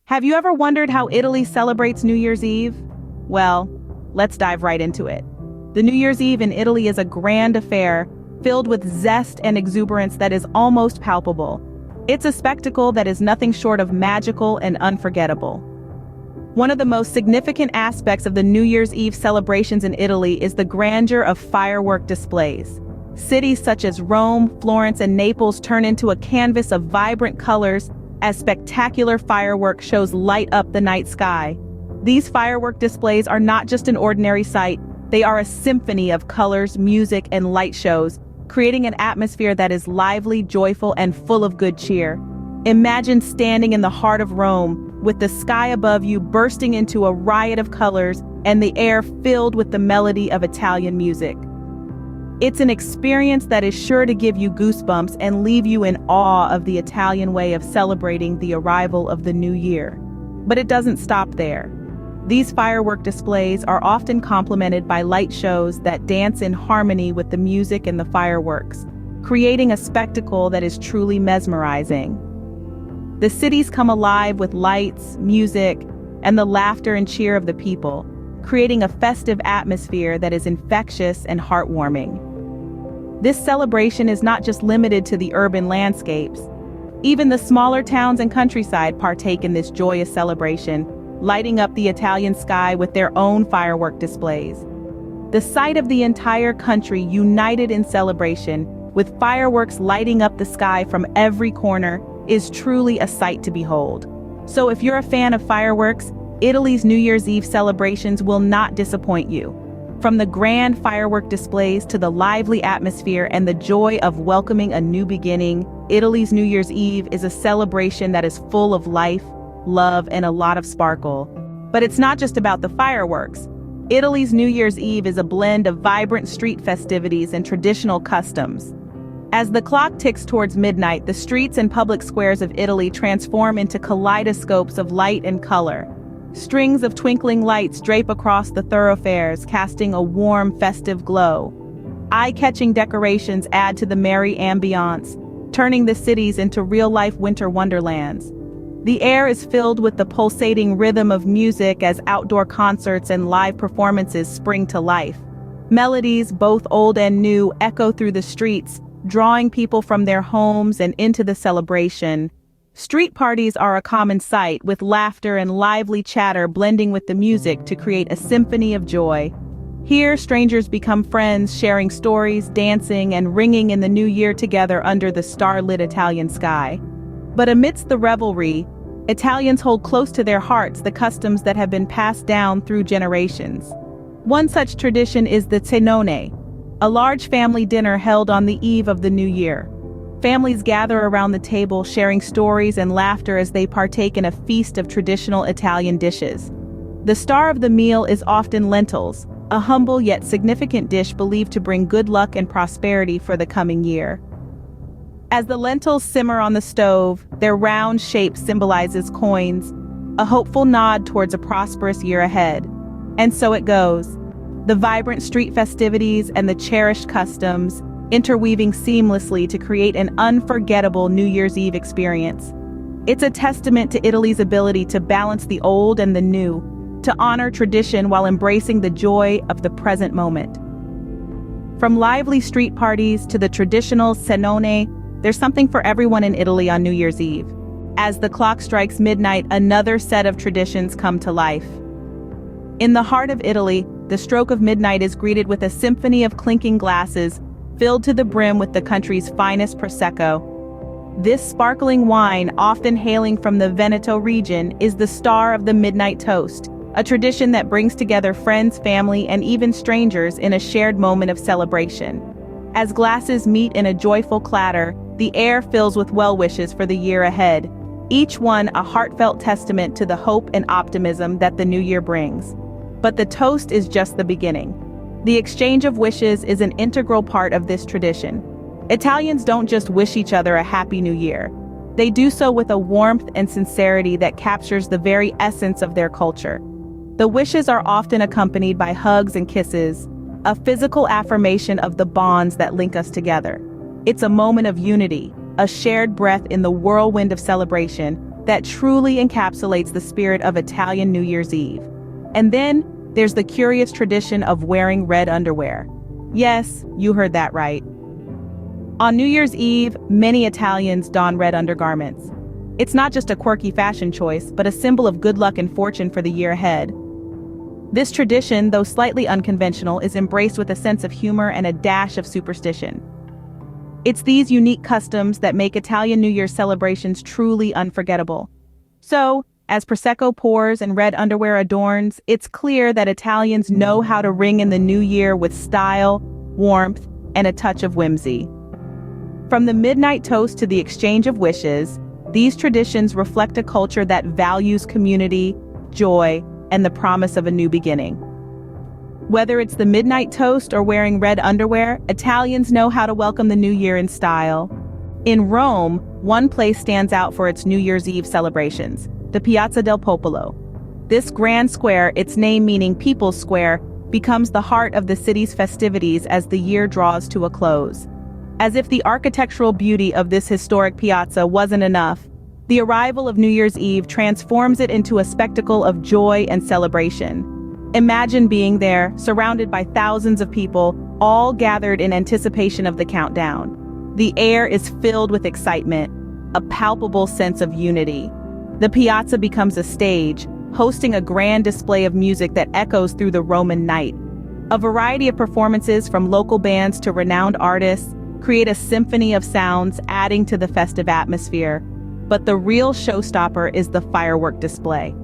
Have you ever wondered how Italy celebrates New Year's Eve? Well, let's dive right into it. The New Year's Eve in Italy is a grand affair filled with zest and exuberance that is almost palpable. It's a spectacle that is nothing short of magical and unforgettable. One of the most significant aspects of the New Year's Eve celebrations in Italy is the grandeur of firework displays. Cities such as Rome, Florence, and Naples turn into a canvas of vibrant colors as spectacular firework shows light up the night sky. These firework displays are not just an ordinary sight, they are a symphony of colors, music, and light shows, creating an atmosphere that is lively, joyful, and full of good cheer. Imagine standing in the heart of Rome, with the sky above you bursting into a riot of colors and the air filled with the melody of Italian music. It's an experience that is sure to give you goosebumps and leave you in awe of the Italian way of celebrating the arrival of the new year. But it doesn't stop there. These firework displays are often complemented by light shows that dance in harmony with the music and the fireworks, creating a spectacle that is truly mesmerizing. The cities come alive with lights, music, and the laughter and cheer of the people, creating a festive atmosphere that is infectious and heartwarming. This celebration is not just limited to the urban landscapes. Even the smaller towns and countryside partake in this joyous celebration, lighting up the Italian sky with their own firework displays. The sight of the entire country united in celebration, with fireworks lighting up the sky from every corner, is truly a sight to behold. So if you're a fan of fireworks, Italy's New Year's Eve celebrations will not disappoint you. From the grand firework displays to the lively atmosphere and the joy of welcoming a new beginning, Italy's New Year's Eve is a celebration that is full of life, love, and a lot of sparkle. But it's not just about the fireworks. Italy's New Year's Eve is a blend of vibrant street festivities and traditional customs. As the clock ticks towards midnight, the streets and public squares of Italy transform into kaleidoscopes of light and color. Strings of twinkling lights drape across the thoroughfares, casting a warm, festive glow. Eye-catching decorations add to the merry ambiance, turning the cities into real-life winter wonderlands. The air is filled with the pulsating rhythm of music as outdoor concerts and live performances spring to life. Melodies, both old and new, echo through the streets, drawing people from their homes and into the celebration. Street parties are a common sight, with laughter and lively chatter blending with the music to create a symphony of joy. Here, strangers become friends, sharing stories, dancing, and ringing in the new year together under the star-lit Italian sky. But amidst the revelry, Italians hold close to their hearts the customs that have been passed down through generations. One such tradition is the cenone, a large family dinner held on the eve of the new year. Families gather around the table, sharing stories and laughter as they partake in a feast of traditional Italian dishes. The star of the meal is often lentils, a humble yet significant dish believed to bring good luck and prosperity for the coming year. As the lentils simmer on the stove, their round shape symbolizes coins, a hopeful nod towards a prosperous year ahead. And so it goes. The vibrant street festivities and the cherished customs, interweaving seamlessly to create an unforgettable New Year's Eve experience. It's a testament to Italy's ability to balance the old and the new, to honor tradition while embracing the joy of the present moment. From lively street parties to the traditional cenone, there's something for everyone in Italy on New Year's Eve. As the clock strikes midnight, another set of traditions come to life. In the heart of Italy, the stroke of midnight is greeted with a symphony of clinking glasses, filled to the brim with the country's finest Prosecco. This sparkling wine, often hailing from the Veneto region, is the star of the midnight toast, a tradition that brings together friends, family, and even strangers in a shared moment of celebration. As glasses meet in a joyful clatter, the air fills with well wishes for the year ahead, each one a heartfelt testament to the hope and optimism that the new year brings. But the toast is just the beginning. The exchange of wishes is an integral part of this tradition. Italians don't just wish each other a happy new year. They do so with a warmth and sincerity that captures the very essence of their culture. The wishes are often accompanied by hugs and kisses, a physical affirmation of the bonds that link us together. It's a moment of unity, a shared breath in the whirlwind of celebration that truly encapsulates the spirit of Italian New Year's Eve. And then, there's the curious tradition of wearing red underwear. Yes, you heard that right. On New Year's Eve, many Italians don red undergarments. It's not just a quirky fashion choice, but a symbol of good luck and fortune for the year ahead. This tradition, though slightly unconventional, is embraced with a sense of humor and a dash of superstition. It's these unique customs that make Italian New Year's celebrations truly unforgettable. So, as Prosecco pours and red underwear adorns, it's clear that Italians know how to ring in the new year with style, warmth, and a touch of whimsy. From the midnight toast to the exchange of wishes, these traditions reflect a culture that values community, joy, and the promise of a new beginning. Whether it's the midnight toast or wearing red underwear, Italians know how to welcome the new year in style. In Rome, one place stands out for its New Year's Eve celebrations, the Piazza del Popolo. This grand square, its name meaning People's Square, becomes the heart of the city's festivities as the year draws to a close. As if the architectural beauty of this historic piazza wasn't enough, the arrival of New Year's Eve transforms it into a spectacle of joy and celebration. Imagine being there, surrounded by thousands of people, all gathered in anticipation of the countdown. The air is filled with excitement, a palpable sense of unity. The piazza becomes a stage, hosting a grand display of music that echoes through the Roman night. A variety of performances from local bands to renowned artists create a symphony of sounds, adding to the festive atmosphere. But the real showstopper is the firework display.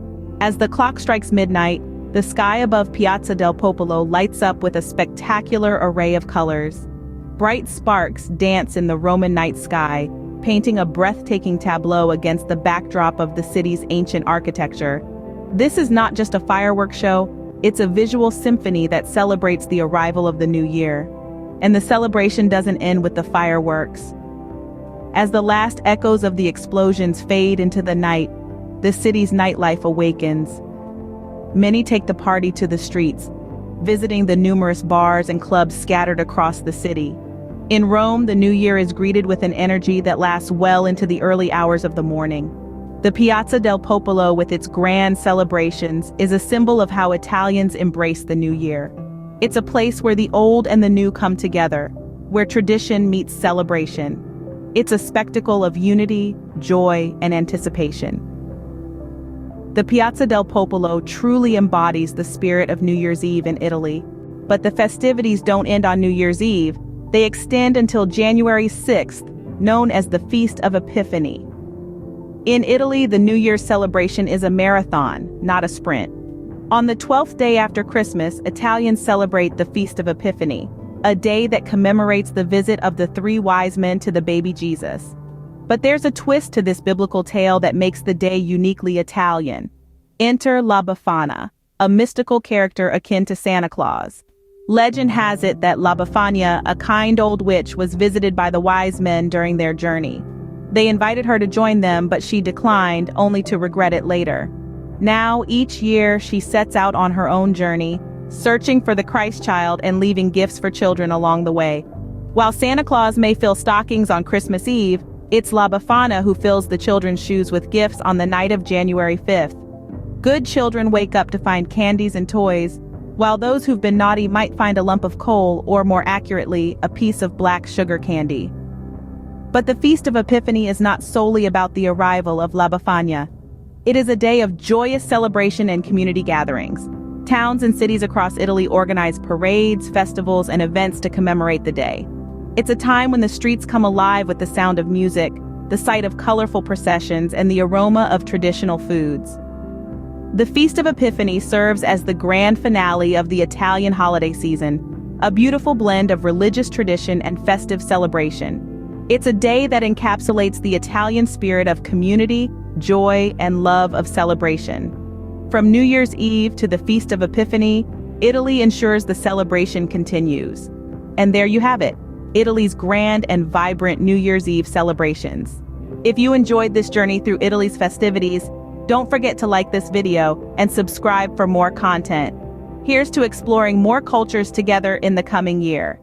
As the clock strikes midnight, the sky above Piazza del Popolo lights up with a spectacular array of colors. Bright sparks dance in the Roman night sky, painting a breathtaking tableau against the backdrop of the city's ancient architecture. This is not just a fireworks show, it's a visual symphony that celebrates the arrival of the new year. And the celebration doesn't end with the fireworks. As the last echoes of the explosions fade into the night, the city's nightlife awakens. Many take the party to the streets, visiting the numerous bars and clubs scattered across the city. In Rome, the new year is greeted with an energy that lasts well into the early hours of the morning. The Piazza del Popolo, with its grand celebrations, is a symbol of how Italians embrace the new year. It's a place where the old and the new come together, where tradition meets celebration. It's a spectacle of unity, joy, and anticipation. The Piazza del Popolo truly embodies the spirit of New Year's Eve in Italy. But the festivities don't end on New Year's Eve. They extend until January 6th, known as the Feast of Epiphany. In Italy, the New Year's celebration is a marathon, not a sprint. On the 12th day after Christmas, Italians celebrate the Feast of Epiphany, a day that commemorates the visit of the three wise men to the baby Jesus. But there's a twist to this biblical tale that makes the day uniquely Italian. Enter La Befana, a mystical character akin to Santa Claus. Legend has it that La Befana, a kind old witch, was visited by the wise men during their journey. They invited her to join them, but she declined, only to regret it later. Now, each year, she sets out on her own journey, searching for the Christ child and leaving gifts for children along the way. While Santa Claus may fill stockings on Christmas Eve, it's La Befana who fills the children's shoes with gifts on the night of January 5th. Good children wake up to find candies and toys, while those who've been naughty might find a lump of coal, or more accurately, a piece of black sugar candy. But the Feast of Epiphany is not solely about the arrival of La Befana. It is a day of joyous celebration and community gatherings. Towns and cities across Italy organize parades, festivals, and events to commemorate the day. It's a time when the streets come alive with the sound of music, the sight of colorful processions, and the aroma of traditional foods. The Feast of Epiphany serves as the grand finale of the Italian holiday season, a beautiful blend of religious tradition and festive celebration. It's a day that encapsulates the Italian spirit of community, joy, and love of celebration. From New Year's Eve to the Feast of Epiphany, Italy ensures the celebration continues. And there you have it, Italy's grand and vibrant New Year's Eve celebrations. If you enjoyed this journey through Italy's festivities, don't forget to like this video and subscribe for more content. Here's to exploring more cultures together in the coming year.